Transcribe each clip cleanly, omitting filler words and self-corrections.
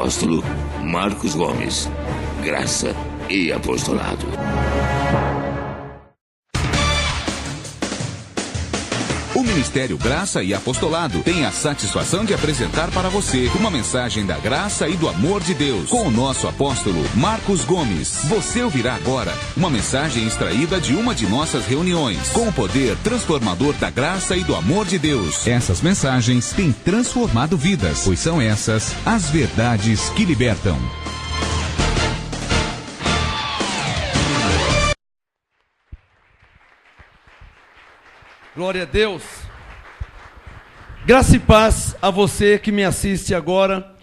apóstolo Marcos Gomes. Graça e apostolado. O Ministério Graça e Apostolado tem a satisfação de apresentar para você uma mensagem da graça e do amor de Deus com o nosso apóstolo Marcos Gomes. Você ouvirá agora uma mensagem extraída de uma de nossas reuniões com o poder transformador da graça e do amor de Deus. Essas mensagens têm transformado vidas, pois são essas as verdades que libertam. Glória a Deus. Graça e paz a você que me assiste agora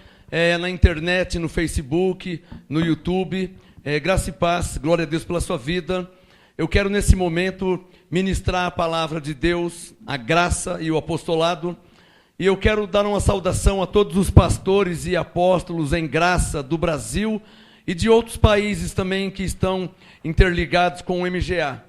na internet, no Facebook, no YouTube. Graça e paz, glória a Deus pela sua vida. Eu quero nesse momento ministrar a palavra de Deus, a graça e o apostolado. E eu quero dar uma saudação a todos os pastores e apóstolos em graça do Brasil e de outros países também que estão interligados com o MGA.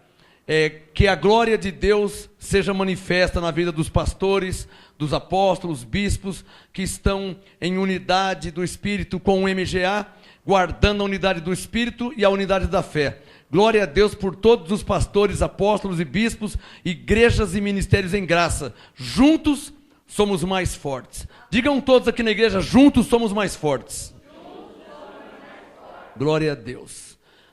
Que a glória de Deus seja manifesta na vida dos pastores, dos apóstolos, bispos, que estão em unidade do Espírito com o MGA, guardando a unidade do Espírito e a unidade da fé. Glória a Deus por todos os pastores, apóstolos e bispos, igrejas e ministérios em graça. Juntos somos mais fortes. Digam todos aqui na igreja, juntos somos mais fortes. Glória a Deus.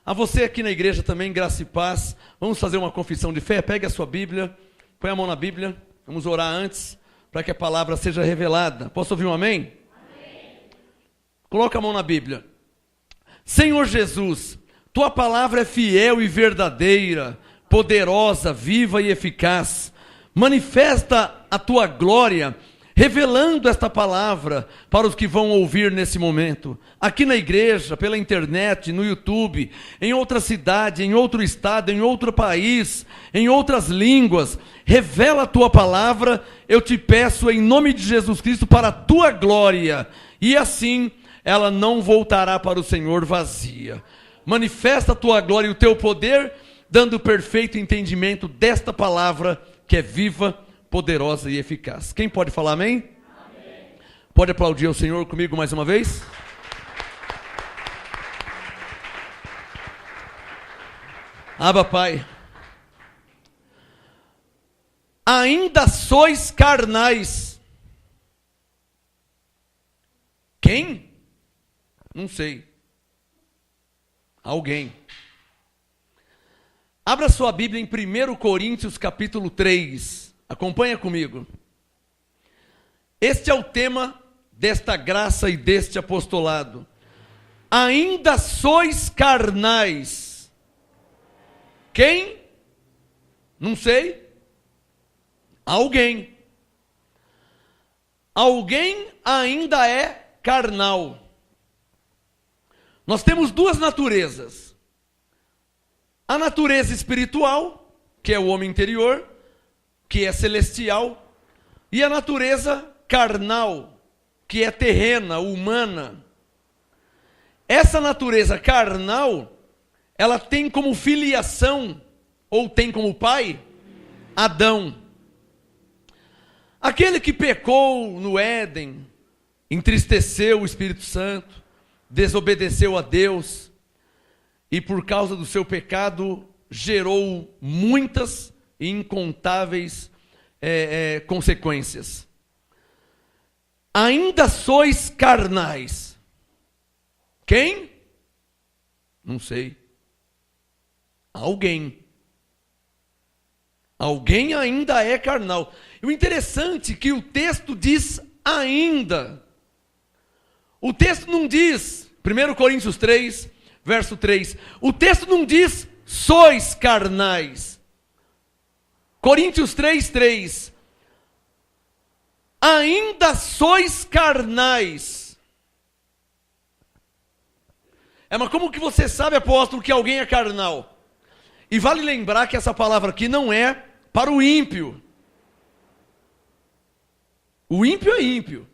A você aqui na igreja também, graça e paz. Vamos fazer uma confissão de fé. Pegue a sua Bíblia, põe a mão na Bíblia. Vamos orar antes, para que a palavra seja revelada. Posso ouvir um amém? Amém. Coloca a mão na Bíblia. Senhor Jesus, tua palavra é fiel e verdadeira, poderosa, viva e eficaz. Manifesta a tua glória, revelando esta palavra para os que vão ouvir nesse momento, aqui na igreja, pela internet, no YouTube, em outra cidade, em outro estado, em outro país, em outras línguas. Revela a tua palavra, eu te peço em nome de Jesus Cristo para a tua glória, e assim ela não voltará para o Senhor vazia. Manifesta a tua glória e o teu poder, dando perfeito entendimento desta palavra que é viva, poderosa e eficaz. Quem pode falar amém? Amém. Pode aplaudir ao Senhor comigo mais uma vez? Abba, Pai. Ainda sois carnais. Quem? Não sei. Alguém. Abra sua Bíblia em 1 Coríntios capítulo 3. Acompanha comigo. Este é o tema desta graça e deste apostolado. Ainda sois carnais. Quem? Não sei. Alguém. Alguém ainda é carnal. Nós temos duas naturezas. A natureza espiritual, que é o homem interior, que é celestial, e a natureza carnal, que é terrena, humana. Essa natureza carnal, ela tem como filiação, ou tem como pai, Adão. Aquele que pecou no Éden, entristeceu o Espírito Santo, desobedeceu a Deus, e por causa do seu pecado, gerou muitas e incontáveis consequências. Ainda sois carnais. Quem? Não sei. Alguém. Alguém ainda é carnal. E o interessante é que o texto diz ainda. O texto não diz, 1 Coríntios 3, verso 3, o texto não diz sois carnais. Coríntios 3:3, ainda sois carnais. Mas como que você sabe, apóstolo, que alguém é carnal? E vale lembrar que essa palavra aqui não é para o ímpio. O ímpio é ímpio.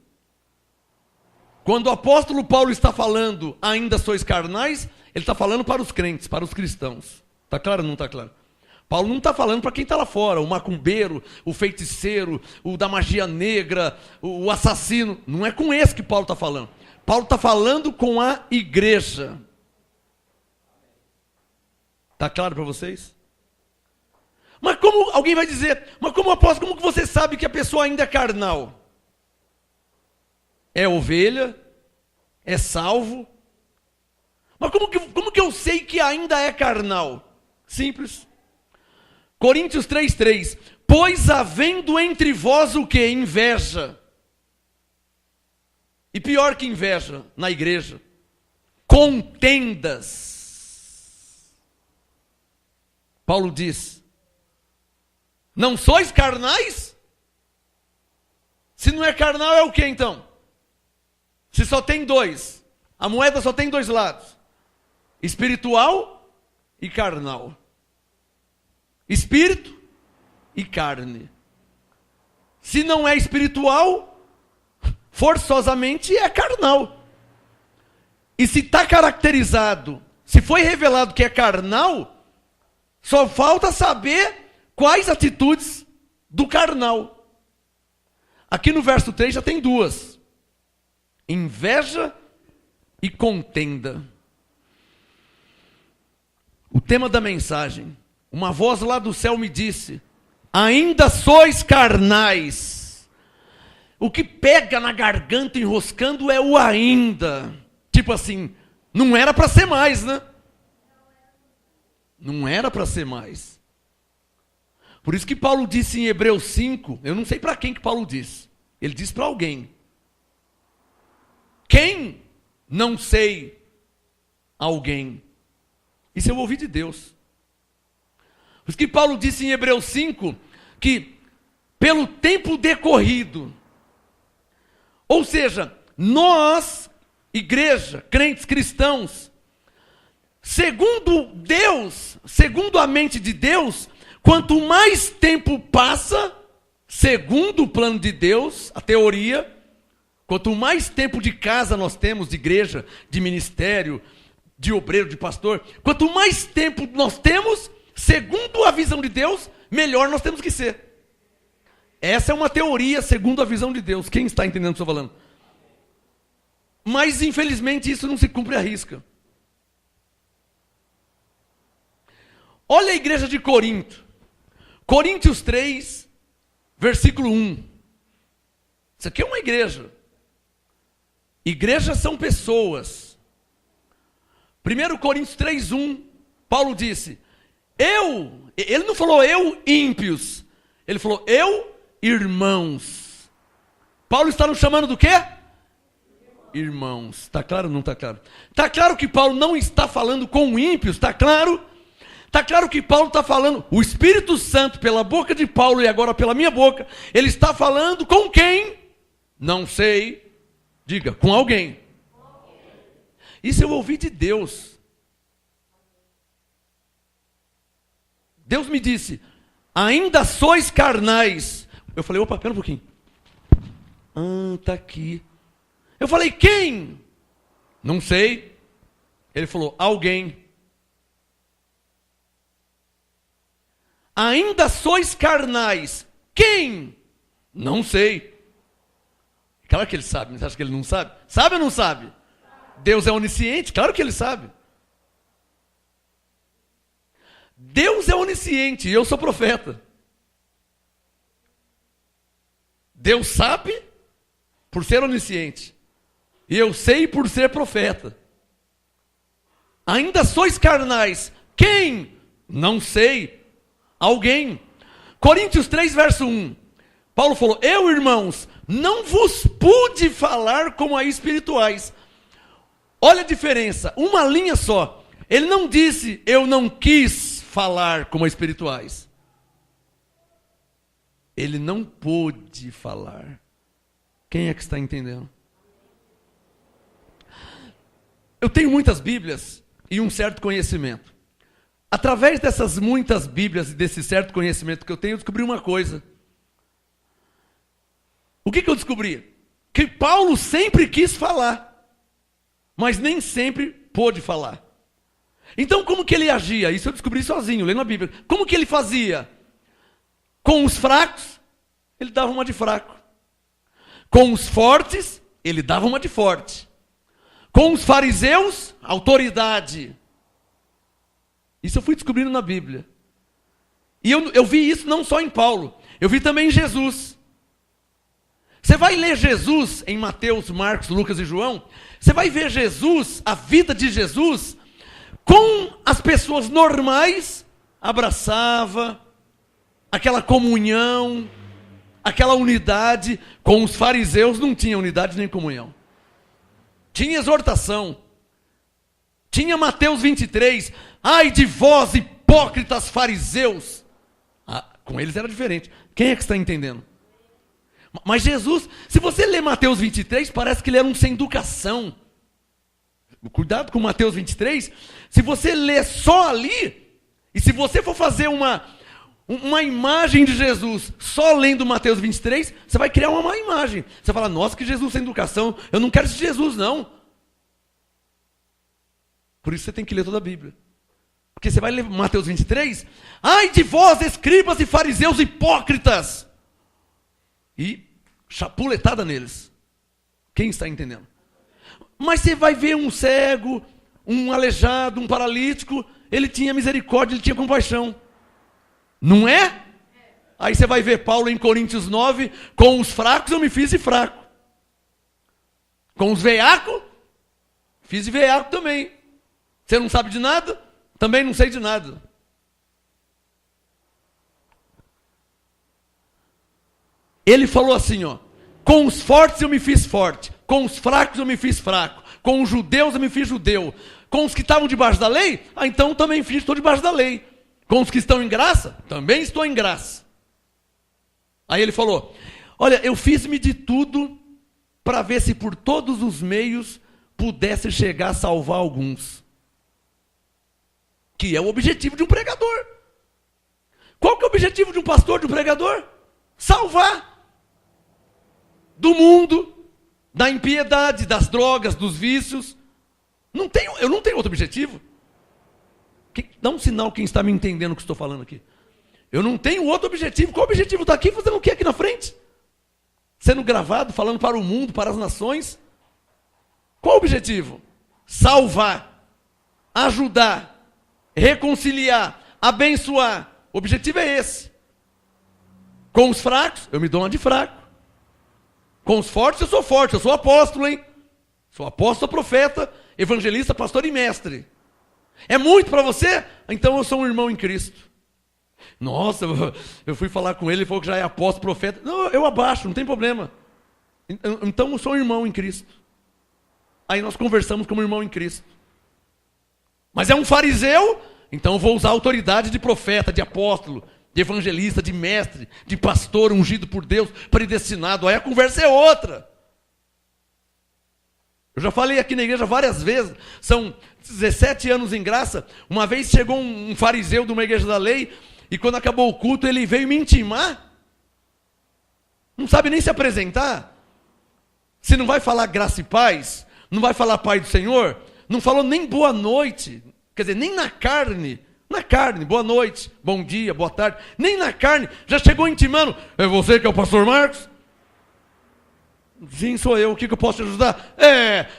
Quando o apóstolo Paulo está falando, ainda sois carnais, ele está falando para os crentes, para os cristãos. Está claro ou não está claro? Paulo não está falando para quem está lá fora, o macumbeiro, o feiticeiro, o da magia negra, o assassino. Não é com esse que Paulo está falando. Paulo está falando com a igreja. Está claro para vocês? Mas como alguém vai dizer, mas como apóstolo, como que você sabe que a pessoa ainda é carnal? É ovelha? É salvo? Mas como que eu sei que ainda é carnal? Simples. Coríntios 3:3. Pois havendo entre vós o que? Inveja. E pior que inveja na igreja, contendas. Paulo diz, não sois carnais? Se não é carnal, é o que então? Se só tem dois, a moeda só tem dois lados, espiritual e carnal. Espírito e carne. Se não é espiritual, forçosamente é carnal. E se está caracterizado, se foi revelado que é carnal, só falta saber quais atitudes do carnal. Aqui no verso 3 já tem duas: inveja e contenda. O tema da mensagem: uma voz lá do céu me disse, ainda sois carnais. O que pega na garganta enroscando é o ainda. Tipo assim, não era para ser mais, né? Não era para ser mais. Por isso que Paulo disse em Hebreus 5, eu não sei para quem que Paulo disse. Ele disse para alguém. Quem? Não sei. Alguém. Isso eu ouvi de Deus. Por isso que Paulo disse em Hebreus 5, que pelo tempo decorrido, ou seja, nós, igreja, crentes cristãos, segundo Deus, segundo a mente de Deus, quanto mais tempo passa, segundo o plano de Deus, a teoria, quanto mais tempo de casa nós temos, de igreja, de ministério, de obreiro, de pastor, quanto mais tempo nós temos, segundo a visão de Deus, melhor nós temos que ser. Essa é uma teoria segundo a visão de Deus. Quem está entendendo o que eu estou falando? Mas, infelizmente, isso não se cumpre à risca. Olha a igreja de Corinto. Coríntios 3, versículo 1. Isso aqui é uma igreja. Igrejas são pessoas. 1 Coríntios 3, 1. Paulo disse, ele não falou eu ímpios. Ele falou eu irmãos. Paulo está nos chamando do quê? Irmãos. Está claro ou não está claro? Está claro que Paulo não está falando com ímpios, está claro? Está claro que Paulo está falando, o Espírito Santo, pela boca de Paulo e agora pela minha boca, ele está falando com quem? Não sei. Diga, com alguém. Isso eu ouvi de Deus. Deus me disse, ainda sois carnais. Eu falei, opa, pera um pouquinho. Está aqui. Eu falei, quem? Não sei. Ele falou, alguém. Ainda sois carnais. Quem? Não sei. Claro que ele sabe, você acha que ele não sabe? Sabe ou não sabe? Deus é onisciente, claro que ele sabe. Deus é onisciente e eu sou profeta. Deus sabe por ser onisciente. E eu sei por ser profeta. Ainda sois carnais. Quem? Não sei. Alguém. Coríntios 3, verso 1. Paulo falou, eu, irmãos, não vos pude falar como a espirituais. Olha a diferença, uma linha só. Ele não disse, eu não quis falar como a espirituais. Ele não pôde falar. Quem é que está entendendo? Eu tenho muitas Bíblias e um certo conhecimento. Através dessas muitas Bíblias e desse certo conhecimento que eu tenho, eu descobri uma coisa. O que eu descobri? Que Paulo sempre quis falar, mas nem sempre pôde falar. Então como que ele agia? Isso eu descobri sozinho, lendo a Bíblia. Como que ele fazia? Com os fracos, ele dava uma de fraco. Com os fortes, ele dava uma de forte. Com os fariseus, autoridade. Isso eu fui descobrindo na Bíblia. E eu vi isso não só em Paulo, eu vi também em Jesus. Você vai ler Jesus em Mateus, Marcos, Lucas e João, você vai ver Jesus, a vida de Jesus, com as pessoas normais, abraçava, aquela comunhão, aquela unidade. Com os fariseus não tinha unidade nem comunhão. Tinha exortação. Tinha Mateus 23, ai de vós hipócritas fariseus. Com eles era diferente. Quem é que está entendendo? Mas Jesus, se você ler Mateus 23, parece que ele era um sem educação. Cuidado com Mateus 23. Se você ler só ali, e se você for fazer uma imagem de Jesus só lendo Mateus 23, você vai criar uma má imagem. Você fala, nossa, que Jesus sem educação. Eu não quero esse Jesus, não. Por isso você tem que ler toda a Bíblia. Porque você vai ler Mateus 23, ai de vós, escribas e fariseus hipócritas. E chapuletada neles. Quem está entendendo? Mas você vai ver um cego, um aleijado, um paralítico, ele tinha misericórdia, ele tinha compaixão. Não é? Aí você vai ver Paulo em Coríntios 9, com os fracos eu me fiz de fraco. Com os veacos, fiz de veaco também. Você não sabe de nada? Também não sei de nada. Ele falou assim, ó, com os fortes eu me fiz forte, com os fracos eu me fiz fraco, com os judeus eu me fiz judeu, com os que estavam debaixo da lei, então também estou debaixo da lei, com os que estão em graça, também estou em graça. Aí ele falou, olha, eu fiz-me de tudo para ver se por todos os meios pudesse chegar a salvar alguns. Que é o objetivo de um pregador. Qual que é o objetivo de um pastor, de um pregador? Salvar. Do mundo, da impiedade, das drogas, dos vícios. Eu não tenho outro objetivo. Dá um sinal quem está me entendendo o que estou falando aqui. Eu não tenho outro objetivo. Qual objetivo está aqui fazendo o que aqui na frente? Sendo gravado, falando para o mundo, para as nações. Qual o objetivo? Salvar, ajudar, reconciliar, abençoar. O objetivo é esse. Com os fracos, eu me dou uma de fraco. Com os fortes, eu sou forte, eu sou apóstolo, hein? Sou apóstolo, sou profeta, evangelista, pastor e mestre. É muito para você? Então eu sou um irmão em Cristo. Nossa, eu fui falar com ele, ele falou que já é apóstolo, profeta. Não, eu abaixo, não tem problema. Então eu sou um irmão em Cristo. Aí nós conversamos como irmão em Cristo. Mas é um fariseu, então eu vou usar a autoridade de profeta, de apóstolo, de evangelista, de mestre, de pastor ungido por Deus, predestinado. Aí a conversa é outra. Eu já falei aqui na igreja várias vezes, são 17 anos em graça. Uma vez chegou um fariseu de uma igreja da lei, e quando acabou o culto, ele veio me intimar. Não sabe nem se apresentar. Se não vai falar graça e paz, não vai falar Pai do Senhor, não falou nem boa noite, quer dizer, nem na carne, boa noite, bom dia, boa tarde, nem na carne, já chegou intimando, é você que é o pastor Marcos? Sim, sou eu, o que eu posso te ajudar?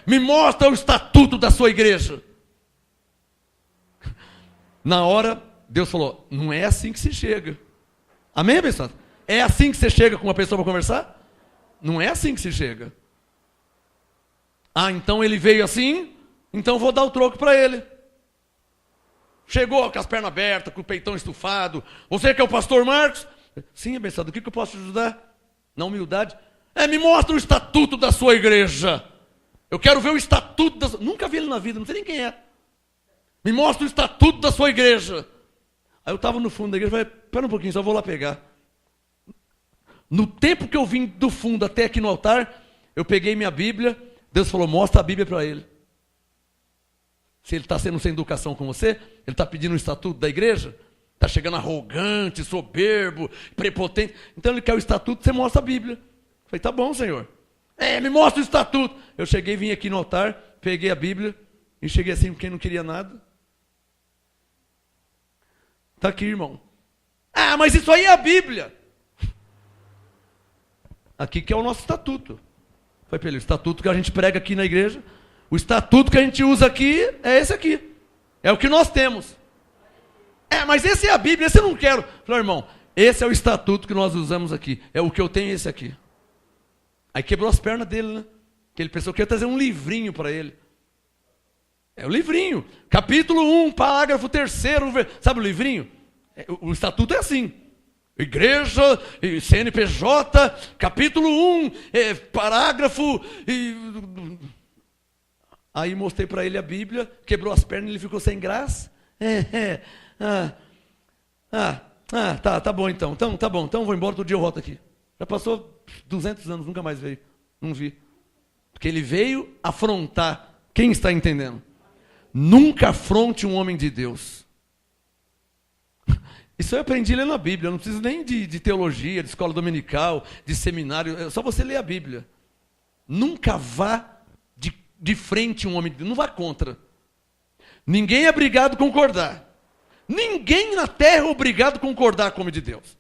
Me mostra o estatuto da sua igreja. Na hora, Deus falou, não é assim que se chega. Amém, abençoado? É assim que você chega com uma pessoa para conversar? Não é assim que se chega. Então ele veio assim, então vou dar o troco para ele. Chegou com as pernas abertas, com o peitão estufado. Você que é o pastor Marcos? Sim, abençoado, o que eu posso te ajudar? Na humildade. Me mostra o estatuto da sua igreja. Eu quero ver o estatuto da sua... Nunca vi ele na vida, não sei nem quem é. Me mostra o estatuto da sua igreja. Aí eu estava no fundo da igreja, falei, espera um pouquinho, só vou lá pegar. No tempo que eu vim do fundo até aqui no altar, eu peguei minha Bíblia, Deus falou, mostra a Bíblia para ele. Se ele está sendo sem educação com você, ele está pedindo o estatuto da igreja, está chegando arrogante, soberbo, prepotente. Então ele quer o estatuto, você mostra a Bíblia. Eu falei, tá bom, Senhor. Me mostra o estatuto. Eu cheguei, vim aqui no altar, peguei a Bíblia e cheguei assim, quem não queria nada. Está aqui, irmão. Mas isso aí é a Bíblia. Aqui que é o nosso estatuto. Foi pelo estatuto que a gente prega aqui na igreja. O estatuto que a gente usa aqui é esse aqui. É o que nós temos. Mas esse é a Bíblia, esse eu não quero. Falei, irmão, esse é o estatuto que nós usamos aqui. É o que eu tenho, esse aqui. Aí quebrou as pernas dele, né? Que ele pensou que ia trazer um livrinho para ele. É o livrinho. Capítulo 1, parágrafo 3º. Sabe o livrinho? O estatuto é assim. Igreja, CNPJ, capítulo 1, parágrafo. Aí mostrei para ele a Bíblia, quebrou as pernas e ele ficou sem graça. Tá bom então. Tá bom, então vou embora, outro dia eu volto aqui. Já passou 200 anos, nunca mais veio. Não vi. Porque ele veio afrontar. Quem está entendendo? Nunca afronte um homem de Deus. Isso eu aprendi lendo a Bíblia. Eu não preciso nem de teologia, de escola dominical, de seminário. É só você ler a Bíblia. Nunca vá de frente um homem de Deus. Não vá contra. Ninguém é obrigado a concordar. Ninguém na terra é obrigado a concordar com o homem de Deus.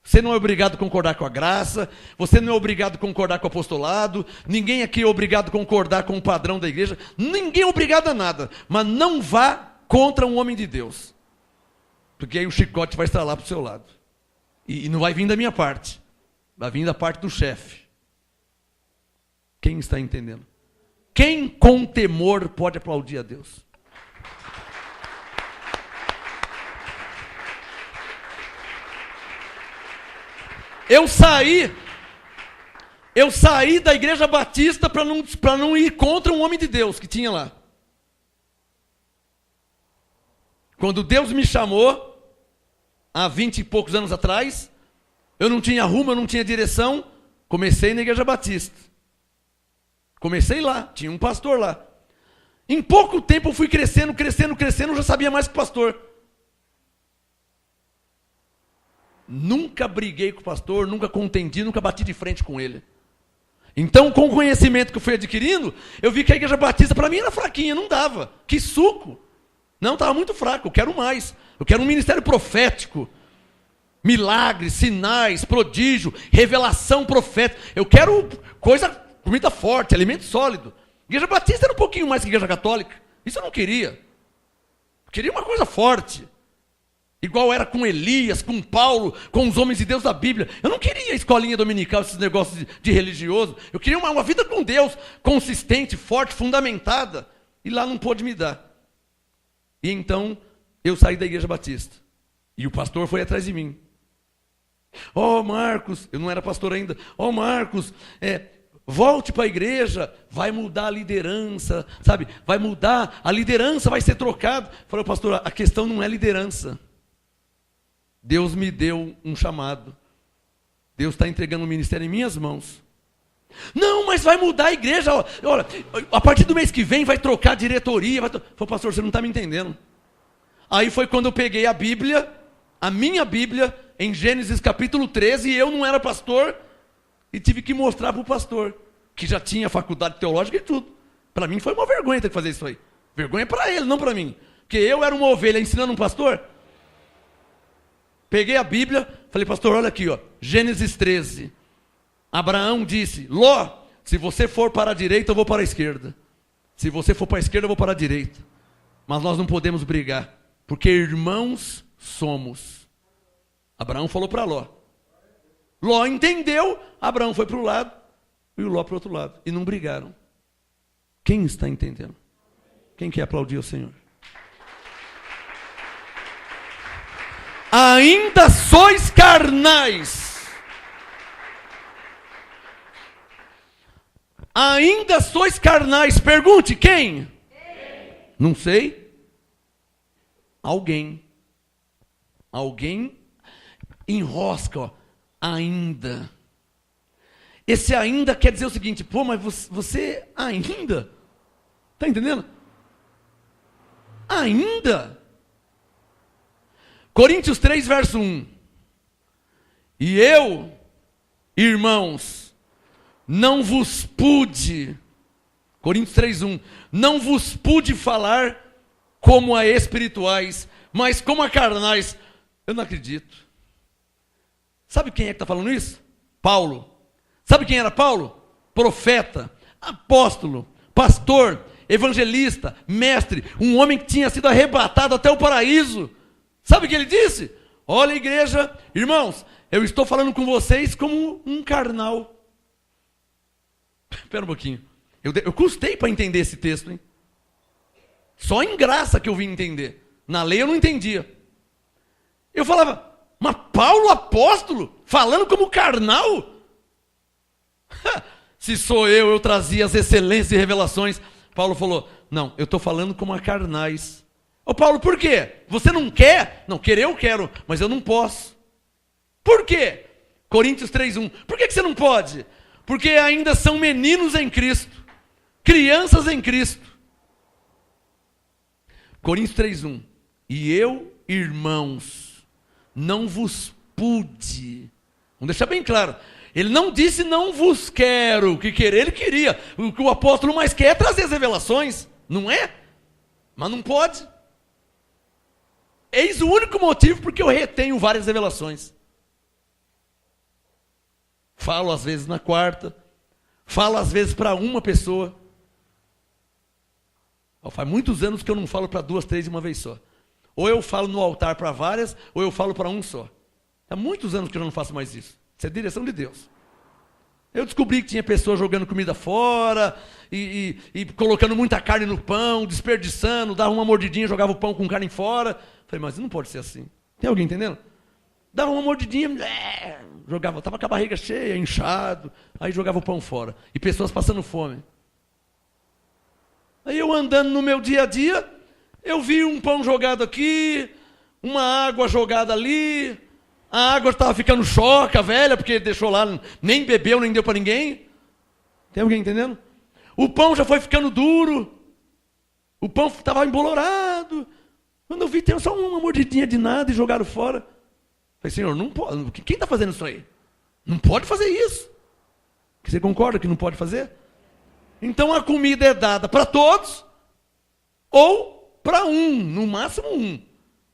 Você não é obrigado a concordar com a graça. Você não é obrigado a concordar com o apostolado. Ninguém aqui é obrigado a concordar com o padrão da igreja. Ninguém é obrigado a nada. Mas não vá contra um homem de Deus. Porque aí o chicote vai estralar para o seu lado. E não vai vir da minha parte. Vai vir da parte do chefe. Quem está entendendo? Quem com temor pode aplaudir a Deus? Eu saí da igreja batista para não ir contra um homem de Deus que tinha lá. Quando Deus me chamou, há 20 e poucos anos atrás, eu não tinha rumo, eu não tinha direção, comecei na igreja batista. Comecei lá, tinha um pastor lá. Em pouco tempo eu fui crescendo, eu já sabia mais que o pastor. Nunca briguei com o pastor, nunca contendi, nunca bati de frente com ele. Então, com o conhecimento que eu fui adquirindo, eu vi que a igreja batista para mim era fraquinha, não dava. Que suco! Não, estava muito fraco, eu quero mais. Eu quero um ministério profético. Milagres, sinais, prodígio, revelação profética. Eu quero comida forte, alimento sólido. Igreja batista era um pouquinho mais que igreja católica. Isso eu não queria. Eu queria uma coisa forte. Igual era com Elias, com Paulo, com os homens de Deus da Bíblia. Eu não queria escolinha dominical, esses negócios de religioso. Eu queria uma vida com Deus, consistente, forte, fundamentada. E lá não pôde me dar. E então, eu saí da igreja batista. E o pastor foi atrás de mim. Marcos, eu não era pastor ainda. Marcos, volte para a igreja, vai mudar a liderança, sabe? Vai mudar, a liderança vai ser trocada. Falei, pastor, a questão não é liderança. Deus me deu um chamado. Deus está entregando o ministério em minhas mãos. Não, mas vai mudar a igreja. Olha, a partir do mês que vem vai trocar a diretoria. Falei, pastor, você não está me entendendo. Aí foi quando eu peguei a Bíblia, a minha Bíblia, em Gênesis capítulo 13, e eu não era pastor, e tive que mostrar para o pastor, que já tinha faculdade teológica e tudo. Para mim foi uma vergonha ter que fazer isso aí. Vergonha para ele, não para mim. Porque eu era uma ovelha ensinando um pastor. Peguei a Bíblia, falei, pastor, olha aqui, Gênesis 13. Abraão disse, Ló, se você for para a direita, eu vou para a esquerda. Se você for para a esquerda, eu vou para a direita. Mas nós não podemos brigar, porque irmãos somos. Abraão falou para Ló. Ló entendeu, Abraão foi para o lado, e o Ló para o outro lado. E não brigaram. Quem está entendendo? Quem quer aplaudir o Senhor? Ainda sois carnais. Ainda sois carnais. Pergunte, quem? Não sei. Alguém enrosca, ainda. Esse ainda quer dizer o seguinte, mas você ainda? Está entendendo? Ainda? Coríntios 3, verso 1. E eu, irmãos, não vos pude, Coríntios 3, 1, não vos pude falar como a espirituais, mas como a carnais. Eu não acredito. Sabe quem é que está falando isso? Paulo. Sabe quem era Paulo? Profeta, apóstolo, pastor, evangelista, mestre, um homem que tinha sido arrebatado até o paraíso. Sabe o que ele disse? Olha, igreja, irmãos, eu estou falando com vocês como um carnal. Espera um pouquinho. Eu custei para entender esse texto, hein? Só em graça que eu vim entender. Na lei eu não entendia. Eu falava, mas Paulo apóstolo, falando como carnal? Se sou eu trazia as excelências e revelações. Paulo falou, não, eu estou falando como a carnais. Ô Paulo, por quê? Você não quer? Não, querer eu quero, mas eu não posso. Por quê? Coríntios 3:1. Por que você não pode? Porque ainda são meninos em Cristo, crianças em Cristo. Coríntios 3:1. E eu, irmãos, não vos pude. Vamos deixar bem claro. Ele não disse não vos quero, que querer ele queria. O que o apóstolo mais quer é trazer as revelações, não é? Mas não pode. Eis o único motivo porque eu retenho várias revelações. Falo às vezes na quarta, falo às vezes para uma pessoa. Faz muitos anos que eu não falo para 2, 3 de uma vez só. Ou eu falo no altar para várias, ou eu falo para um só. Há muitos anos que eu não faço mais isso. Isso é direção de Deus. Eu descobri que tinha pessoas jogando comida fora, e colocando muita carne no pão, desperdiçando, dava uma mordidinha, jogava o pão com carne fora. Falei, mas não pode ser assim. Tem alguém entendendo? Dava uma mordidinha, jogava, estava com a barriga cheia, inchado, aí jogava o pão fora. E pessoas passando fome. Aí eu andando no meu dia a dia, eu vi um pão jogado aqui, uma água jogada ali, a água estava ficando choca, velha, porque deixou lá, nem bebeu, nem deu para ninguém. Tem alguém entendendo? O pão já foi ficando duro, o pão estava embolorado. Quando eu vi, tem só uma mordidinha de nada e jogaram fora. Falei, Senhor, não pode. Quem está fazendo isso aí? Não pode fazer isso. Você concorda que não pode fazer? Então a comida é dada para todos ou para um, no máximo um.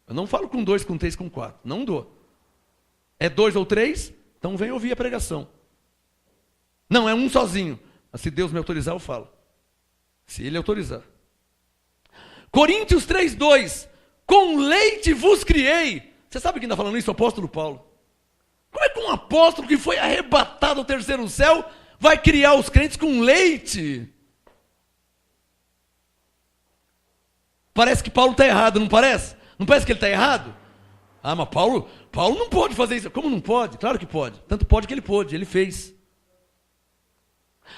Eu não falo com 2, com 3, com 4. Não dou. É 2 ou 3, então vem ouvir a pregação. Não, é um sozinho. Mas se Deus me autorizar, eu falo. Se Ele autorizar. Coríntios 3:2. Com leite vos criei. Você sabe quem está falando isso? O apóstolo Paulo. Como é que um apóstolo que foi arrebatado ao terceiro céu vai criar os crentes com leite? Parece que Paulo está errado, não parece? Não parece que ele está errado? Ah, mas Paulo não pode fazer isso. Como não pode? Claro que pode. Tanto pode que ele pôde, ele fez.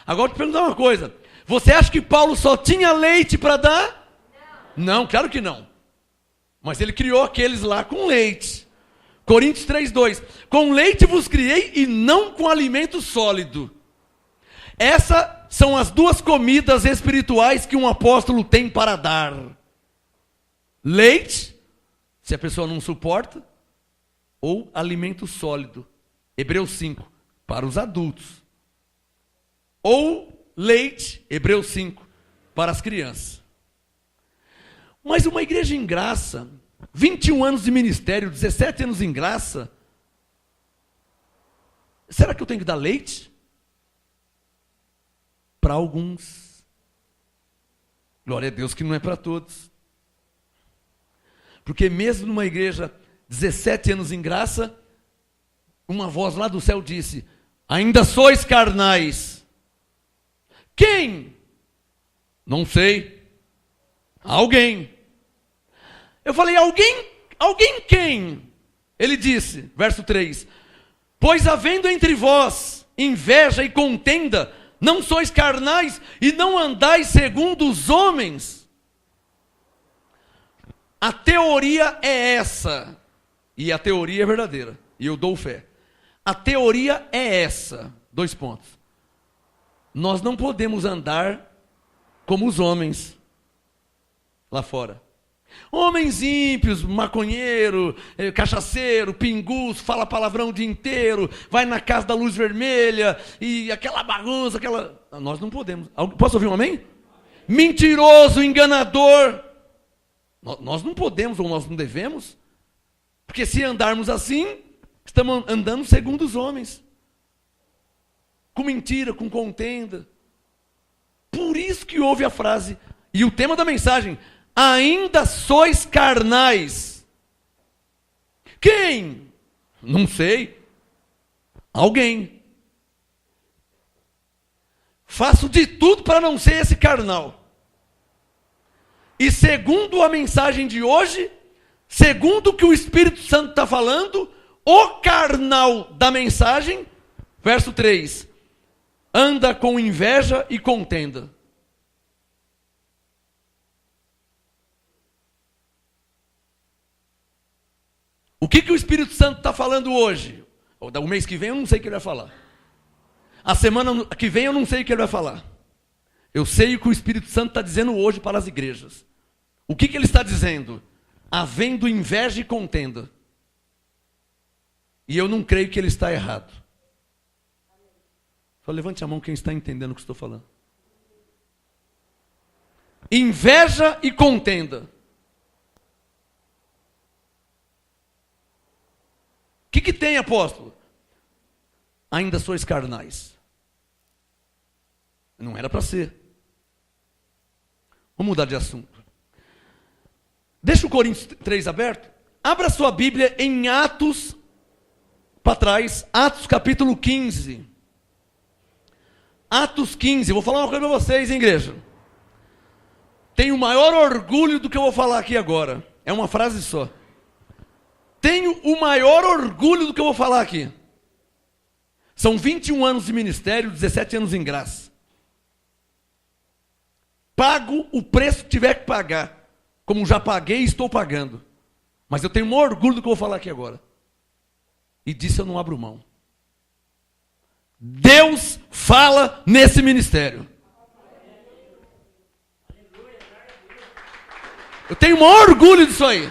Agora eu te perguntar uma coisa. Você acha que Paulo só tinha leite para dar? Não, claro que não. Mas ele criou aqueles lá com leite. Coríntios 3:2. Com leite vos criei e não com alimento sólido. Essas são as duas comidas espirituais que um apóstolo tem para dar. Leite, se a pessoa não suporta, ou alimento sólido. Hebreus 5, para os adultos. Ou leite, Hebreus 5, para as crianças. Mas uma igreja em graça, 21 anos de ministério, 17 anos em graça, será que eu tenho que dar leite? Para alguns. Glória a Deus que não é para todos. Porque mesmo numa igreja 17 anos em graça, uma voz lá do céu disse, ainda sois carnais. Quem? Não sei. Alguém. Eu falei, alguém quem? Ele disse, verso 3, pois havendo entre vós inveja e contenda, não sois carnais e não andais segundo os homens. A teoria é essa, e a teoria é verdadeira, e eu dou fé. A teoria é essa, 2 pontos. Nós não podemos andar como os homens lá fora. Homens ímpios, maconheiro, cachaceiro, pingus, fala palavrão o dia inteiro, vai na casa da luz vermelha, e aquela bagunça, aquela... Nós não podemos. Posso ouvir um amém? Mentiroso, enganador. Nós não podemos ou nós não devemos, porque se andarmos assim, estamos andando segundo os homens. Com mentira, com contenda. Por isso que houve a frase e o tema da mensagem: ainda sois carnais. Quem? Não sei. Alguém. Faço de tudo para não ser esse carnal. E segundo a mensagem de hoje, segundo o que o Espírito Santo está falando, o carnal da mensagem, verso 3, anda com inveja e contenda. O que o Espírito Santo está falando hoje? O mês que vem eu não sei o que ele vai falar. A semana que vem eu não sei o que ele vai falar. Eu sei o que o Espírito Santo está dizendo hoje para as igrejas. O que ele está dizendo? Havendo inveja e contenda. E eu não creio que ele está errado. Só levante a mão quem está entendendo o que estou falando. Inveja e contenda. O que tem, apóstolo? Ainda sois carnais. Não era para ser. Vamos mudar de assunto. Deixa o Coríntios 3 aberto. Abra sua Bíblia em Atos, para trás, Atos capítulo 15. Atos 15, eu vou falar uma coisa para vocês, hein, igreja. Tenho o maior orgulho do que eu vou falar aqui agora. É uma frase só. Tenho o maior orgulho do que eu vou falar aqui. São 21 anos de ministério, 17 anos em graça. Pago o preço que tiver que pagar. Como já paguei e estou pagando. Mas eu tenho o maior orgulho do que eu vou falar aqui agora. E disso eu não abro mão. Deus fala nesse ministério. Eu tenho o maior orgulho disso aí.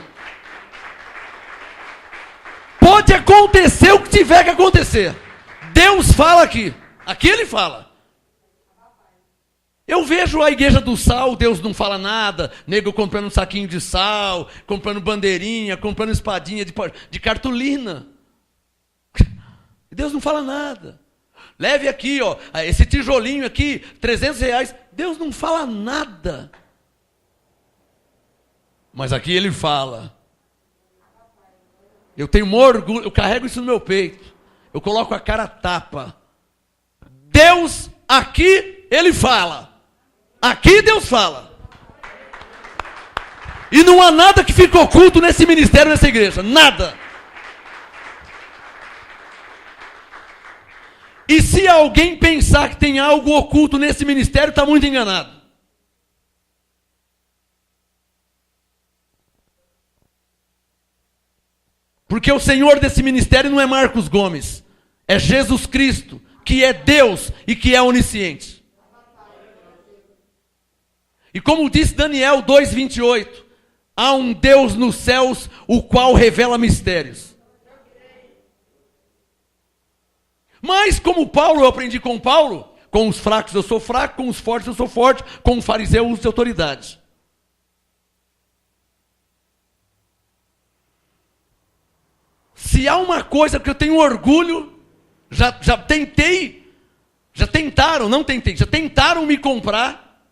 Pode acontecer o que tiver que acontecer. Deus fala aqui. Aqui ele fala. Eu vejo a igreja do sal, Deus não fala nada. Nego comprando um saquinho de sal, comprando bandeirinha, comprando espadinha de cartolina. Deus não fala nada. Leve aqui, ó, esse tijolinho aqui, R$300. Deus não fala nada. Mas aqui ele fala. Eu tenho um orgulho, eu carrego isso no meu peito. Eu coloco a cara a tapa. Deus aqui, ele fala. Aqui Deus fala. E não há nada que fique oculto nesse ministério, nessa igreja. Nada. E se alguém pensar que tem algo oculto nesse ministério, está muito enganado. Porque o Senhor desse ministério não é Marcos Gomes. É Jesus Cristo, que é Deus e que é onisciente. E como disse Daniel 2:28, há um Deus nos céus, o qual revela mistérios. Mas como Paulo, eu aprendi com Paulo, com os fracos eu sou fraco, com os fortes eu sou forte, com o fariseu eu uso de autoridade. Se há uma coisa que eu tenho orgulho, já tentaram me comprar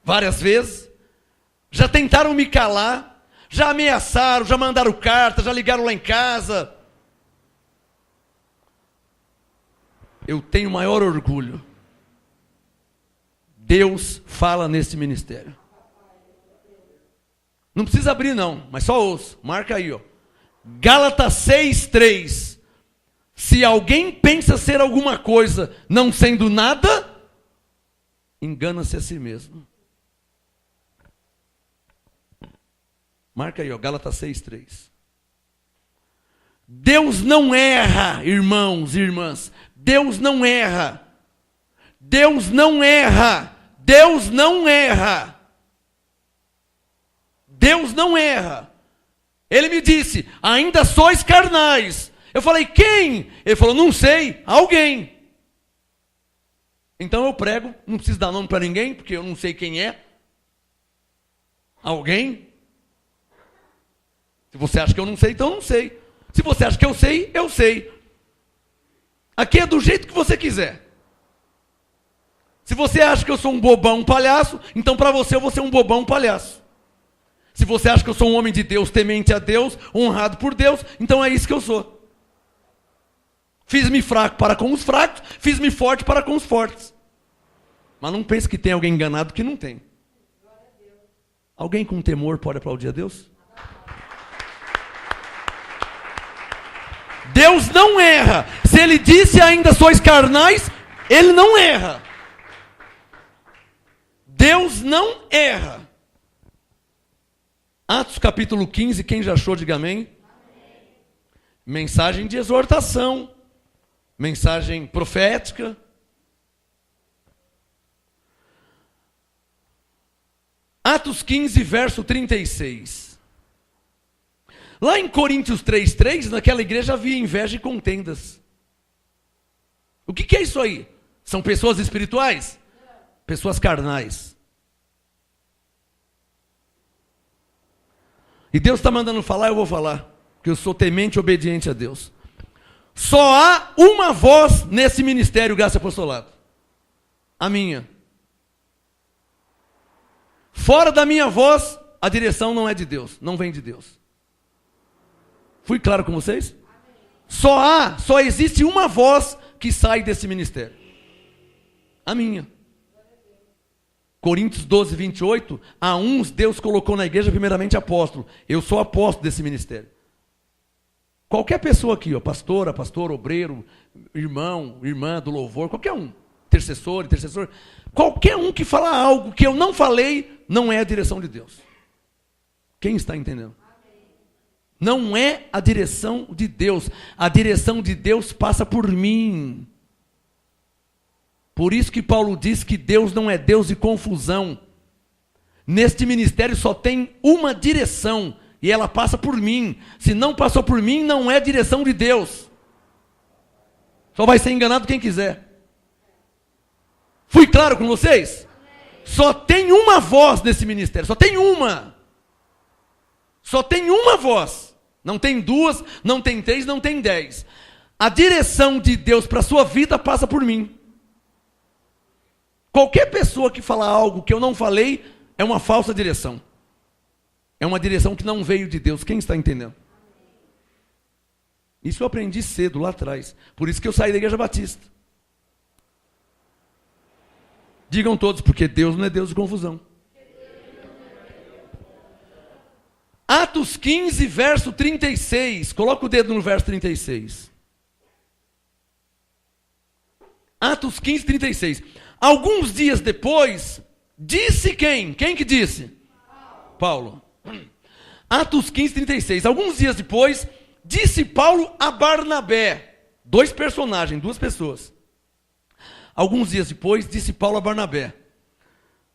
várias vezes, já tentaram me calar, já ameaçaram, já mandaram carta, já ligaram lá em casa. Eu tenho maior orgulho. Deus fala nesse ministério. Não precisa abrir não, mas só ouça. Marca aí, ó. Gálatas 6:3. Se alguém pensa ser alguma coisa, não sendo nada, engana-se a si mesmo. Marca aí, ó, Gálatas 6:3. Deus não erra, irmãos e irmãs. Deus não erra. Deus não erra. Deus não erra. Deus não erra. Ele me disse, ainda sois carnais. Eu falei, quem? Ele falou, não sei, alguém. Então eu prego, não preciso dar nome para ninguém, porque eu não sei quem é. Alguém? Se você acha que eu não sei, então eu não sei. Se você acha que eu sei, eu sei. Aqui é do jeito que você quiser. Se você acha que eu sou um bobão, um palhaço, então para você eu vou ser um bobão, um palhaço. Se você acha que eu sou um homem de Deus, temente a Deus, honrado por Deus, então é isso que eu sou. Fiz-me fraco para com os fracos, fiz-me forte para com os fortes. Mas não pense que tem alguém enganado que não tem. Alguém com temor pode aplaudir a Deus? Deus não erra. Se ele disse ainda sois carnais, ele não erra. Deus não erra. Atos capítulo 15, quem já achou, diga amém. Mensagem de exortação. Mensagem profética. Atos 15, verso 36. Lá em Coríntios 3:3, naquela igreja havia inveja e contendas. O que é isso aí? São pessoas espirituais? Pessoas carnais. E Deus está mandando falar, eu vou falar. Porque eu sou temente e obediente a Deus. Só há uma voz nesse ministério, graça e apostolado. A minha. Fora da minha voz, a direção não é de Deus, não vem de Deus. Fui claro com vocês? Só existe uma voz que sai desse ministério. A minha. Coríntios 12, 28, a uns Deus colocou na igreja primeiramente apóstolo. Eu sou apóstolo desse ministério. Qualquer pessoa aqui, ó, pastor, obreiro, irmão, irmã do louvor, qualquer um, intercessor, qualquer um que fala algo que eu não falei, não é a direção de Deus. Quem está entendendo? Não é a direção de Deus. A direção de Deus passa por mim. Por isso que Paulo diz que Deus não é Deus de confusão. Neste ministério só tem uma direção, e ela passa por mim. Se não passou por mim, não é direção de Deus. Só vai ser enganado quem quiser. Fui claro com vocês? Só tem uma voz nesse ministério, só tem uma. Só tem uma voz. Não tem duas, não tem três, não tem 10. A direção de Deus para a sua vida passa por mim. Qualquer pessoa que falar algo que eu não falei, é uma falsa direção. É uma direção que não veio de Deus. Quem está entendendo? Isso eu aprendi cedo, lá atrás. Por isso que eu saí da Igreja Batista. Digam todos, porque Deus não é Deus de confusão. Atos 15, verso 36. Coloca o dedo no verso 36. Atos 15, 36. Alguns dias depois, disse quem? Quem que disse? Paulo. Atos 15, 36. Alguns dias depois, disse Paulo a Barnabé. Dois personagens, duas pessoas. Alguns dias depois, disse Paulo a Barnabé.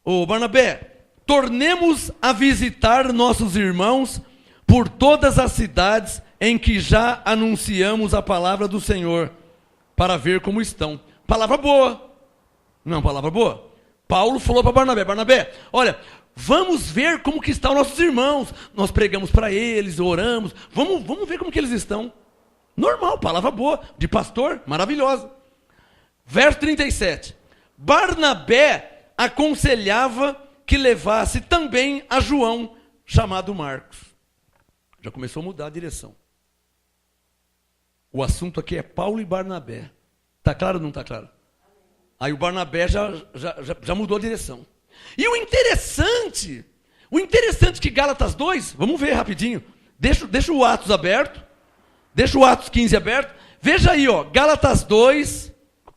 Ô Barnabé, tornemos a visitar nossos irmãos por todas as cidades em que já anunciamos a palavra do Senhor, para ver como estão. Palavra boa. Não é uma palavra boa? Paulo falou para Barnabé, Barnabé, olha, vamos ver como que estão nossos irmãos. Nós pregamos para eles, oramos. Vamos ver como que eles estão. Normal, palavra boa, de pastor, maravilhosa. Verso 37. Barnabé aconselhava que levasse também a João, chamado Marcos. Já começou a mudar a direção. O assunto aqui é Paulo e Barnabé. Está claro ou não está claro? Aí o Barnabé já mudou a direção. E o interessante que Gálatas 2, vamos ver rapidinho, deixa o Atos aberto, deixa o Atos 15 aberto, veja aí, ó, Gálatas 2,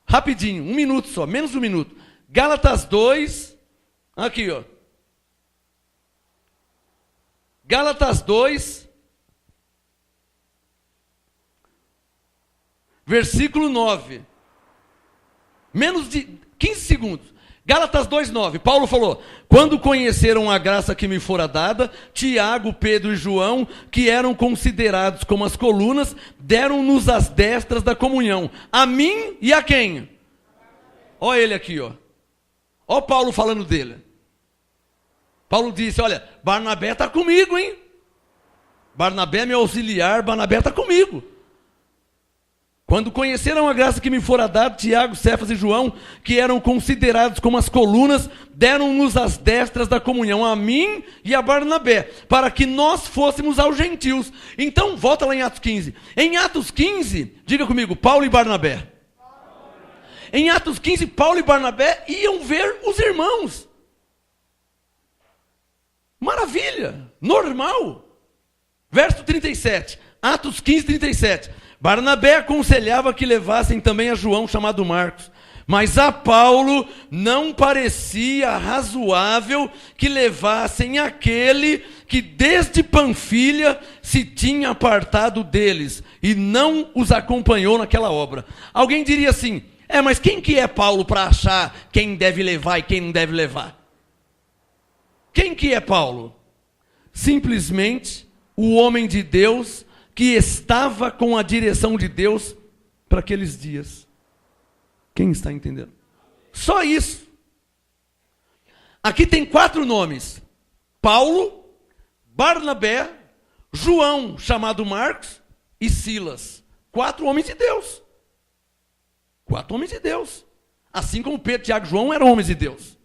rapidinho, 1 minuto só, menos de 1 minuto. Gálatas 2, aqui, ó. Gálatas 2, versículo 9. Menos de 15 segundos. Gálatas 2:9. Paulo falou: quando conheceram a graça que me fora dada, Tiago, Pedro e João, que eram considerados como as colunas, deram-nos as destras da comunhão. A mim e a quem? Olha ele aqui, ó. Olha Paulo falando dele. Paulo disse: olha, Barnabé está comigo, hein? Barnabé é meu auxiliar, Barnabé está comigo. Quando conheceram a graça que me fora dada, Tiago, Cefas e João, que eram considerados como as colunas, deram-nos as destras da comunhão, a mim e a Barnabé, para que nós fôssemos aos gentios. Então, volta lá em Atos 15. Em Atos 15, diga comigo, Paulo e Barnabé. Em Atos 15, Paulo e Barnabé iam ver os irmãos. Maravilha, normal. Verso 37, Atos 15, 37. Barnabé aconselhava que levassem também a João, chamado Marcos. Mas a Paulo não parecia razoável que levassem aquele que desde Panfilha se tinha apartado deles e não os acompanhou naquela obra. Alguém diria assim, mas quem que é Paulo para achar quem deve levar e quem não deve levar? Quem que é Paulo? Simplesmente o homem de Deus que estava com a direção de Deus para aqueles dias. Quem está entendendo? Só isso. Aqui tem 4 nomes: Paulo, Barnabé, João, chamado Marcos, e Silas. 4 homens de Deus. 4 homens de Deus. Assim como Pedro, Tiago e João eram homens de Deus.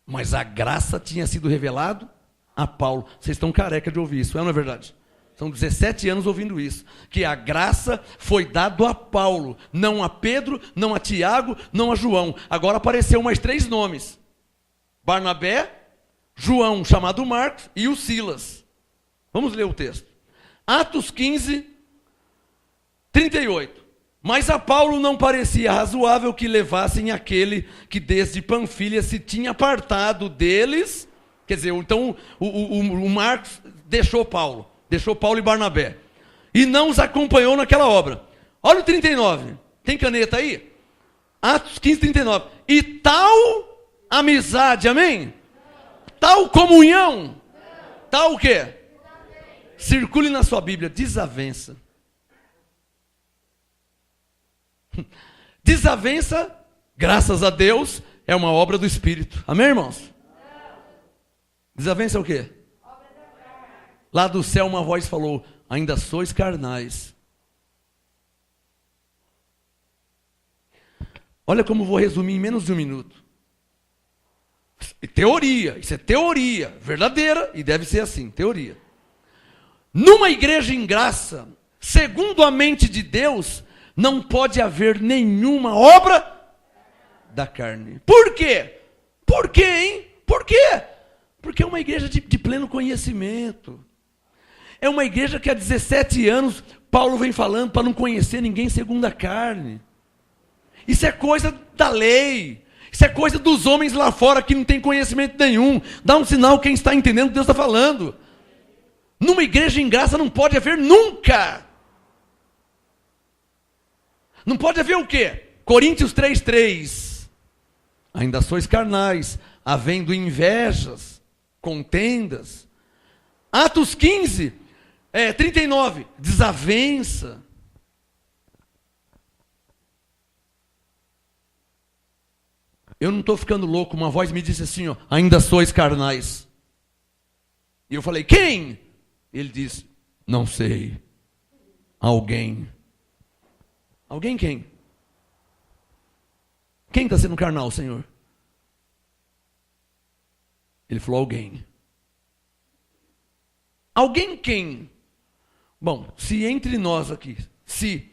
Mas a graça tinha sido revelada a Paulo. Vocês estão careca de ouvir isso, não é verdade? São 17 anos ouvindo isso. Que a graça foi dada a Paulo. Não a Pedro, não a Tiago, não a João. Agora apareceu mais 3 nomes. Barnabé, João, chamado Marcos, e o Silas. Vamos ler o texto. Atos 15, 38. Mas a Paulo não parecia razoável que levassem aquele que desde Panfilha se tinha apartado deles. Quer dizer, então o Marcos deixou Paulo e Barnabé, e não os acompanhou naquela obra. Olha o 39, tem caneta aí? Atos 15, 39. E tal amizade, amém? Tal comunhão, tal o quê? Circule na sua Bíblia, desavença. Desavença, graças a Deus, é uma obra do Espírito. Amém, irmãos? Desavença é o quê? Lá do céu uma voz falou, ainda sois carnais. Olha como vou resumir em menos de 1 minuto. Teoria, isso é teoria, verdadeira, e deve ser assim, teoria. Numa igreja em graça, segundo a mente de Deus, não pode haver nenhuma obra da carne. Por quê? Por quê, hein? Por quê? Porque é uma igreja de pleno conhecimento. É uma igreja que há 17 anos Paulo vem falando para não conhecer ninguém segundo a carne. Isso é coisa da lei. Isso é coisa dos homens lá fora que não tem conhecimento nenhum. Dá um sinal quem está entendendo o que Deus está falando. Numa igreja em graça não pode haver nunca. Não pode haver o quê? Coríntios 3:3. Ainda sois carnais, havendo invejas, contendas. Atos 15, 39, desavença. Eu não estou ficando louco, uma voz me disse assim, ó, ainda sois carnais. E eu falei, quem? Ele disse, não sei. Alguém. Alguém quem? Quem está sendo carnal, Senhor? Ele falou, alguém. Alguém quem? Bom, se entre nós aqui, se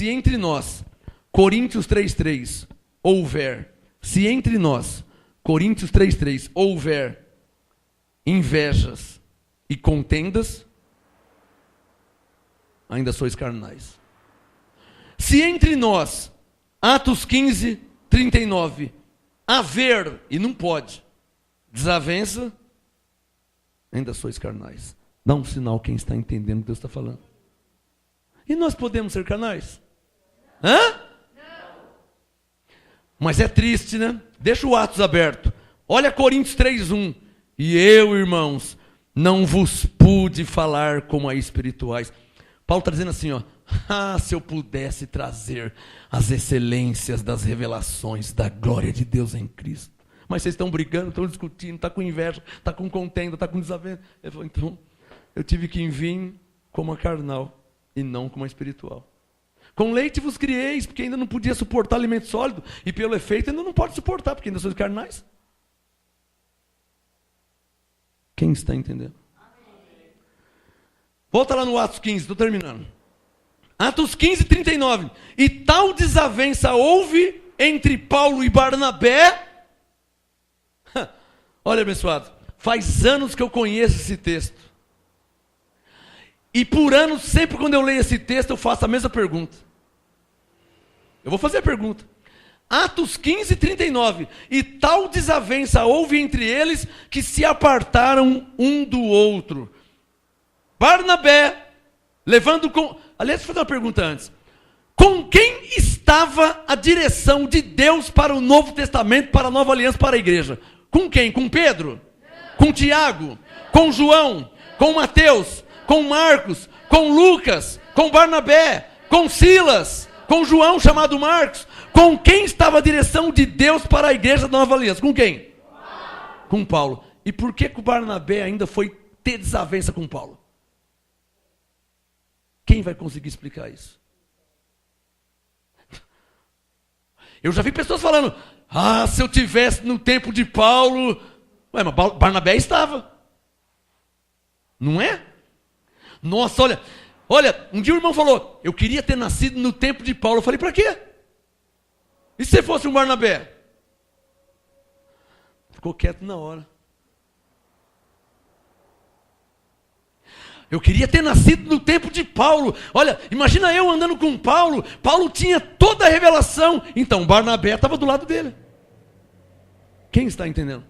entre nós, Coríntios 3:3, houver, se entre nós, Coríntios 3:3, houver invejas e contendas, ainda sois carnais. Se entre nós, Atos 15, 39, haver, e não pode, desavença, ainda sois carnais. Dá um sinal quem está entendendo o que Deus está falando. E nós podemos ser carnais? Hã? Não. Mas é triste, né? Deixa o Atos aberto. Olha Coríntios 3:1. E eu, irmãos, não vos pude falar como a espirituais. Paulo está dizendo assim, ó. Se eu pudesse trazer as excelências das revelações da glória de Deus em Cristo. Mas vocês estão brigando, estão discutindo, está com inveja, está com contenda, está com desavença. Ele falou, então, eu tive que vir como a carnal e não como a espiritual. Com leite vos crieis, porque ainda não podia suportar alimento sólido, e pelo efeito ainda não pode suportar, porque ainda sois carnais. Quem está entendendo? Volta lá no Atos 15, estou terminando. Atos 15, 39. E tal desavença houve entre Paulo e Barnabé. Olha, abençoado, faz anos que eu conheço esse texto. E por anos, sempre quando eu leio esse texto, eu faço a mesma pergunta. Eu vou fazer a pergunta. Atos 15, 39. E tal desavença houve entre eles que se apartaram um do outro. Barnabé, levando com... Aliás, deixa eu fazer uma pergunta antes. Com quem estava a direção de Deus para o Novo Testamento, para a Nova Aliança, para a igreja? Com quem? Com Pedro? Com Tiago? Com João? Com Mateus? Com Marcos? Com Lucas? Com Barnabé? Com Silas? Com João, chamado Marcos? Com quem estava a direção de Deus para a igreja da Nova Aliança? Com quem? Com Paulo. E por que o Barnabé ainda foi ter desavença com Paulo? Quem vai conseguir explicar isso? Eu já vi pessoas falando, se eu tivesse no tempo de Paulo... Ué, mas Barnabé estava. Não é? Nossa, olha, um dia o irmão falou, eu queria ter nascido no tempo de Paulo. Eu falei, para quê? E se fosse um Barnabé? Ficou quieto na hora. Eu queria ter nascido no tempo de Paulo. Olha, imagina eu andando com Paulo. Paulo tinha toda a revelação. Então, Barnabé estava do lado dele. Quem está entendendo?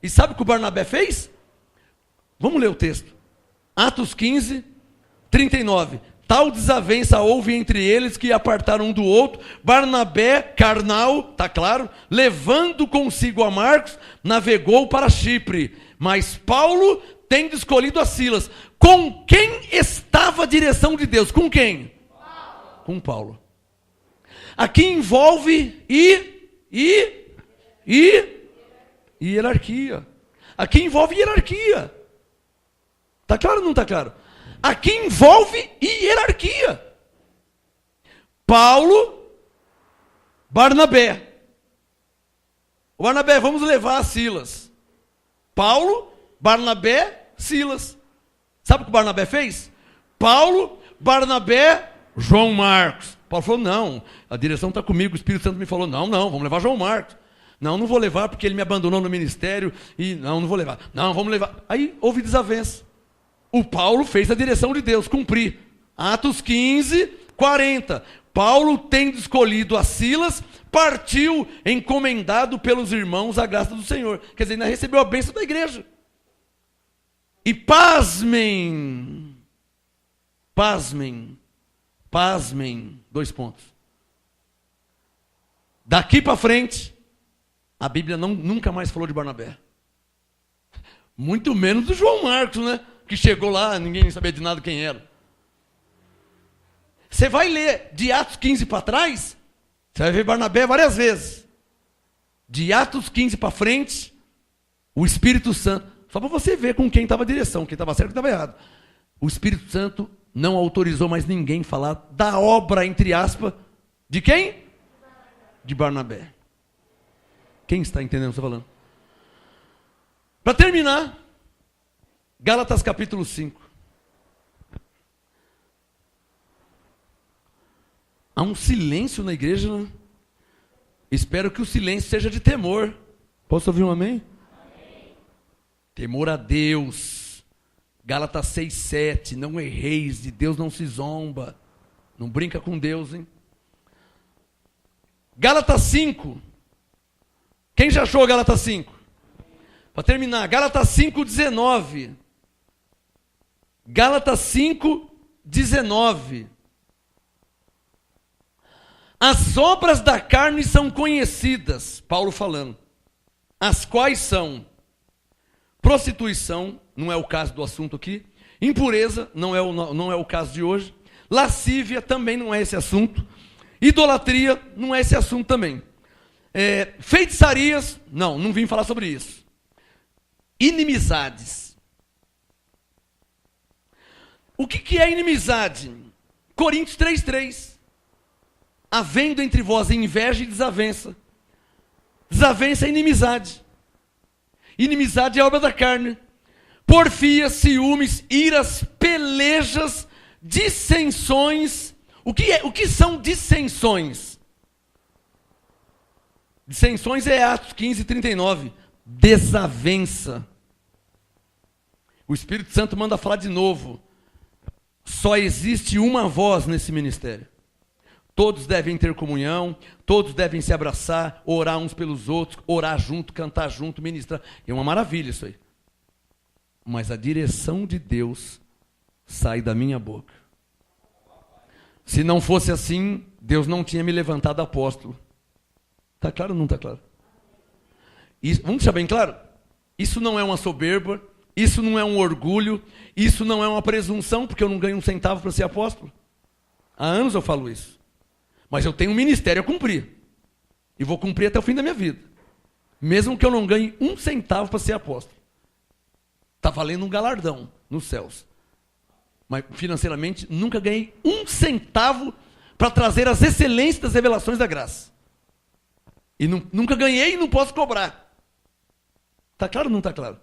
E sabe o que o Barnabé fez? Vamos ler o texto. Atos 15, 39. Tal desavença houve entre eles que apartaram um do outro. Barnabé, carnal, está claro, levando consigo a Marcos, navegou para Chipre. Mas Paulo, tendo escolhido a Silas. Com quem estava a direção de Deus? Com quem? Paulo. Com Paulo. Aqui envolve hierarquia. Aqui envolve hierarquia. Está claro ou não está claro? Aqui envolve hierarquia. Paulo, Barnabé. O Barnabé, vamos levar a Silas. Paulo, Barnabé, Silas. Sabe o que o Barnabé fez? Paulo, Barnabé, João Marcos. Paulo falou, não, a direção está comigo, o Espírito Santo me falou, não, vamos levar João Marcos. Não vou levar porque ele me abandonou no ministério, e não vou levar. Não, vamos levar. Aí houve desavença. O Paulo fez a direção de Deus, cumprir. Atos 15, 40. Paulo, tendo escolhido a Silas, partiu encomendado pelos irmãos à graça do Senhor. Quer dizer, ainda recebeu a bênção da igreja. E pasmem, 2 pontos. Daqui para frente, a Bíblia nunca mais falou de Barnabé. Muito menos do João Marcos, né? Que chegou lá, ninguém sabia de nada quem era. Você vai ler de Atos 15 para trás, você vai ver Barnabé várias vezes. De Atos 15 para frente, o Espírito Santo, só para você ver com quem estava a direção, quem estava certo e quem estava errado. O Espírito Santo não autorizou mais ninguém falar da obra, entre aspas, de quem? De Barnabé. Quem está entendendo o que eu estou falando? Para terminar, Gálatas capítulo 5. Há um silêncio na igreja, né? Espero que o silêncio seja de temor. Posso ouvir um amém? Amém. Temor a Deus. Gálatas 6, 7. Não erreis, de Deus não se zomba. Não brinca com Deus, hein? Gálatas 5. Quem já achou Gálatas 5? Para terminar, Gálatas 5, 19. Gálatas 5, 19. As obras da carne são conhecidas, Paulo falando, as quais são prostituição, não é o caso do assunto aqui, impureza, não é o caso de hoje, lascívia, também não é esse assunto, idolatria, não é esse assunto também, feitiçarias, não vim falar sobre isso, inimizades. O que é inimizade? Coríntios 3:3. Havendo entre vós inveja e desavença. Desavença é inimizade. Inimizade é obra da carne. Porfias, ciúmes, iras, pelejas, dissensões. O que são dissensões? Dissensões é Atos 15:39. Desavença. O Espírito Santo manda falar de novo. Só existe uma voz nesse ministério. Todos devem ter comunhão, todos devem se abraçar, orar uns pelos outros, orar junto, cantar junto, ministrar. É uma maravilha isso aí. Mas a direção de Deus sai da minha boca. Se não fosse assim, Deus não tinha me levantado apóstolo. Está claro ou não está claro? Isso, vamos deixar bem claro? Isso não é uma soberba, isso não é um orgulho, isso não é uma presunção, porque eu não ganho um centavo para ser apóstolo. Há anos eu falo isso. Mas eu tenho um ministério a cumprir. E vou cumprir até o fim da minha vida. Mesmo que eu não ganhe um centavo para ser apóstolo. Está valendo um galardão nos céus. Mas financeiramente nunca ganhei um centavo para trazer as excelências das revelações da graça. E nunca ganhei e não posso cobrar. Está claro ou não está claro?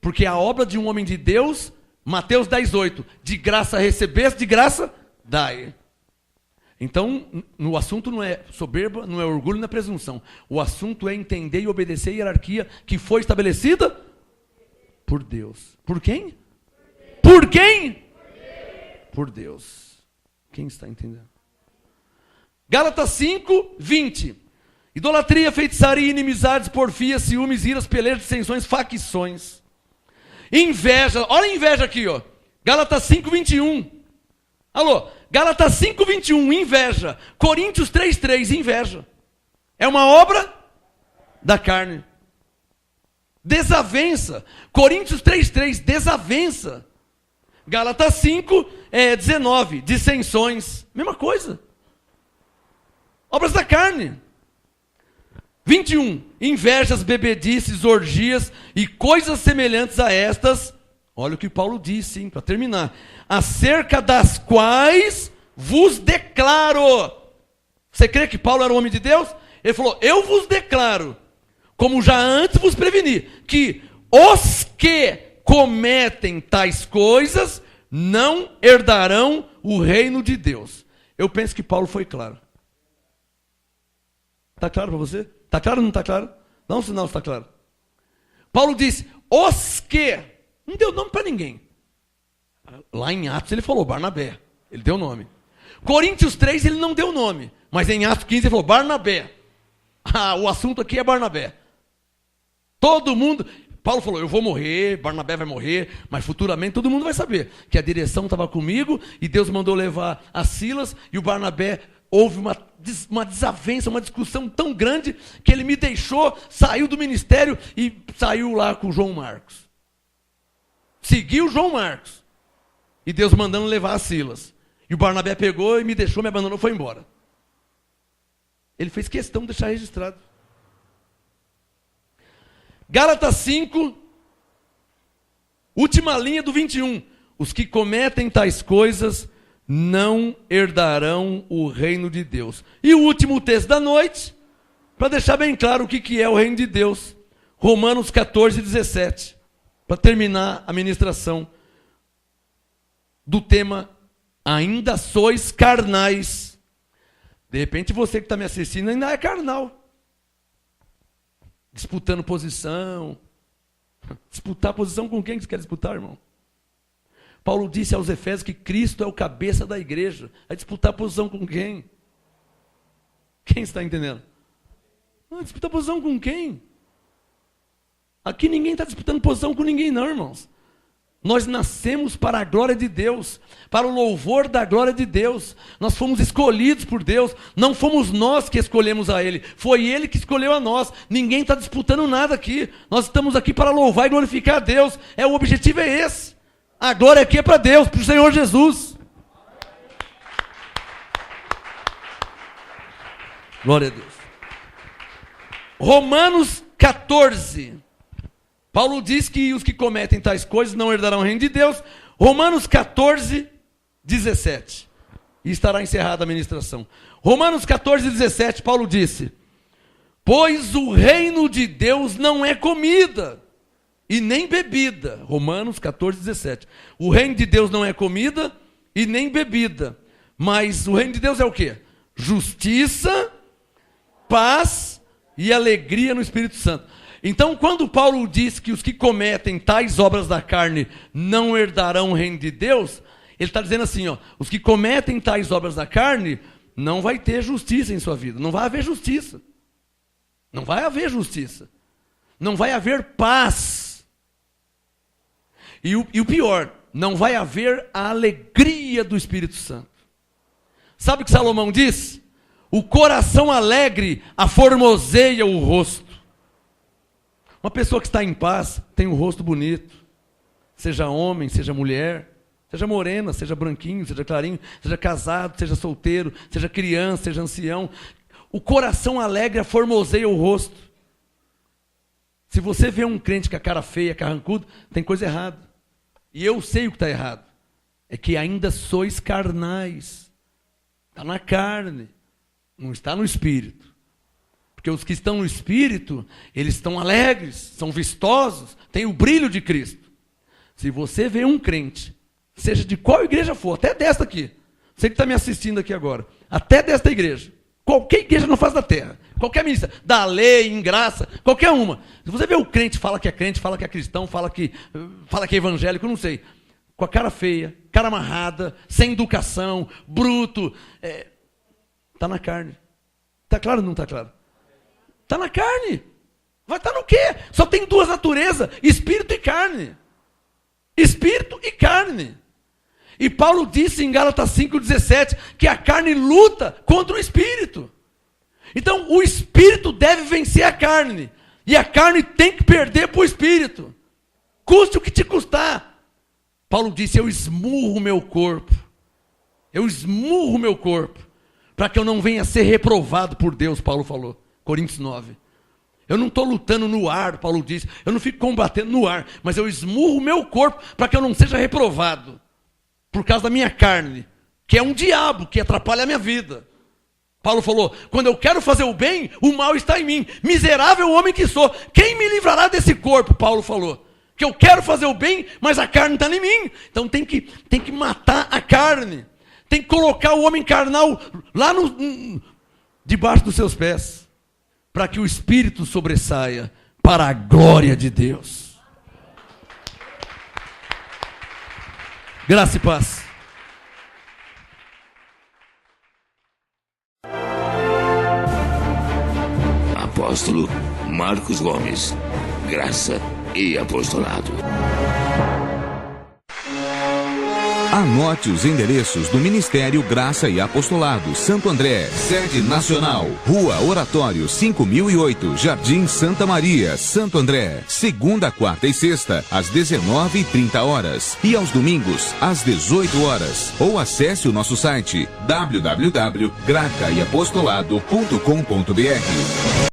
Porque a obra de um homem de Deus, Mateus 10:8, de graça recebeste, de graça dai. Então, o assunto não é soberba, não é orgulho, não é presunção. O assunto é entender e obedecer a hierarquia que foi estabelecida por Deus. Por quem? Por quem? Por Deus. Quem está entendendo? Gálatas 5:20. Idolatria, feitiçaria, inimizades, porfias, ciúmes, iras, pelejas, dissensões, facções. Inveja. Olha a inveja aqui, ó. Gálatas 5:21. Alô? Gálatas 5:21, inveja. Coríntios 3:3, inveja. É uma obra da carne. Desavença. Coríntios 3:3, desavença. Gálatas 5:19, dissensões. Mesma coisa. Obras da carne. 21, invejas, bebedices, orgias e coisas semelhantes a estas. Olha o que Paulo disse, para terminar. Acerca das quais vos declaro. Você crê que Paulo era um homem de Deus? Ele falou, eu vos declaro, como já antes vos preveni, que os que cometem tais coisas não herdarão o reino de Deus. Eu penso que Paulo foi claro. Está claro para você? Está claro ou não está claro? Dá um sinal se está claro. Paulo disse, os que... Não deu nome para ninguém. Lá em Atos ele falou Barnabé. Ele deu nome. Coríntios 3 ele não deu nome. Mas em Atos 15 ele falou Barnabé. O assunto aqui é Barnabé. Todo mundo... Paulo falou, eu vou morrer, Barnabé vai morrer, mas futuramente todo mundo vai saber que a direção estava comigo e Deus mandou levar a Silas e o Barnabé... Houve uma desavença, uma discussão tão grande que ele me deixou, saiu do ministério e saiu lá com o João Marcos. Seguiu o João Marcos. E Deus mandando levar a Silas. E o Barnabé pegou e me deixou, me abandonou e foi embora. Ele fez questão de deixar registrado. Gálatas 5, última linha do 21. Os que cometem tais coisas não herdarão o reino de Deus. E o último texto da noite, para deixar bem claro o que é o reino de Deus. Romanos 14:17. Para terminar a ministração do tema, ainda sois carnais. De repente você que está me assistindo ainda é carnal. Disputando posição. Disputar posição com quem que você quer disputar, irmão? Paulo disse aos Efésios que Cristo é o cabeça da igreja. Vai disputar posição com quem? Quem está entendendo? Disputar posição com quem? Aqui ninguém está disputando posição com ninguém não, irmãos. Nós nascemos para a glória de Deus, para o louvor da glória de Deus. Nós fomos escolhidos por Deus, não fomos nós que escolhemos a Ele, foi Ele que escolheu a nós. Ninguém está disputando nada aqui. Nós estamos aqui para louvar e glorificar a Deus. O objetivo é esse. A glória aqui é para Deus, para o Senhor Jesus. Glória a Deus. Romanos 14. Paulo diz que os que cometem tais coisas não herdarão o reino de Deus. Romanos 14:17. e estará encerrada a ministração. Romanos 14, 17, Paulo disse: pois o reino de Deus não é comida e nem bebida. Romanos 14, 17. O reino de Deus não é comida e nem bebida. Mas o reino de Deus é o quê? Justiça, paz e alegria no Espírito Santo. Então, quando Paulo diz que os que cometem tais obras da carne não herdarão o reino de Deus, ele está dizendo assim, ó, os que cometem tais obras da carne, não vai ter justiça em sua vida. Não vai haver justiça. Não vai haver justiça. Não vai haver paz. E o pior, não vai haver a alegria do Espírito Santo. Sabe o que Salomão diz? O coração alegre aformoseia o rosto. Uma pessoa que está em paz tem um rosto bonito. Seja homem, seja mulher, seja morena, seja branquinho, seja clarinho, seja casado, seja solteiro, seja criança, seja ancião. O coração alegre aformoseia o rosto. Se você vê um crente com a cara feia, carrancudo, tem coisa errada. E eu sei o que está errado. É que ainda sois carnais. Está na carne. Não está no espírito. Porque os que estão no espírito, eles estão alegres, são vistosos, têm o brilho de Cristo. Se você vê um crente, seja de qual igreja for, até desta aqui, você que está me assistindo aqui agora, até desta igreja, qualquer igreja na face da terra, qualquer ministra, da lei, em graça, qualquer uma. Se você vê o crente, fala que é cristão, fala que é evangélico, não sei, com a cara feia, cara amarrada, sem educação, bruto, está na carne. Está claro ou não está claro? Está na carne. Vai estar no quê? Só tem duas naturezas, espírito e carne. Espírito e carne. E Paulo disse em Gálatas 5,17 que a carne luta contra o espírito. Então o espírito deve vencer a carne. E a carne tem que perder para o espírito. Custe o que te custar. Paulo disse, eu esmurro o meu corpo. Eu esmurro o meu corpo. Para que eu não venha a ser reprovado por Deus, Paulo falou. Coríntios 9. Eu não estou lutando no ar, Paulo disse. Eu não fico combatendo no ar. Mas eu esmurro o meu corpo para que eu não seja reprovado. Por causa da minha carne. Que é um diabo que atrapalha a minha vida. Paulo falou, quando eu quero fazer o bem, o mal está em mim. Miserável homem que sou. Quem me livrará desse corpo? Paulo falou. Que eu quero fazer o bem, mas a carne está em mim. Então tem que matar a carne. Tem que colocar o homem carnal lá debaixo dos seus pés. Para que o espírito sobressaia para a glória de Deus. Graça e paz. Apóstolo Marcos Gomes. Graça e apostolado. Anote os endereços do Ministério Graça e Apostolado Santo André, sede nacional, Rua Oratório 5008, Jardim Santa Maria, Santo André, segunda, quarta e sexta, às 19h30 e aos domingos, às 18 horas. Ou acesse o nosso site www.gracaiapostolado.com.br.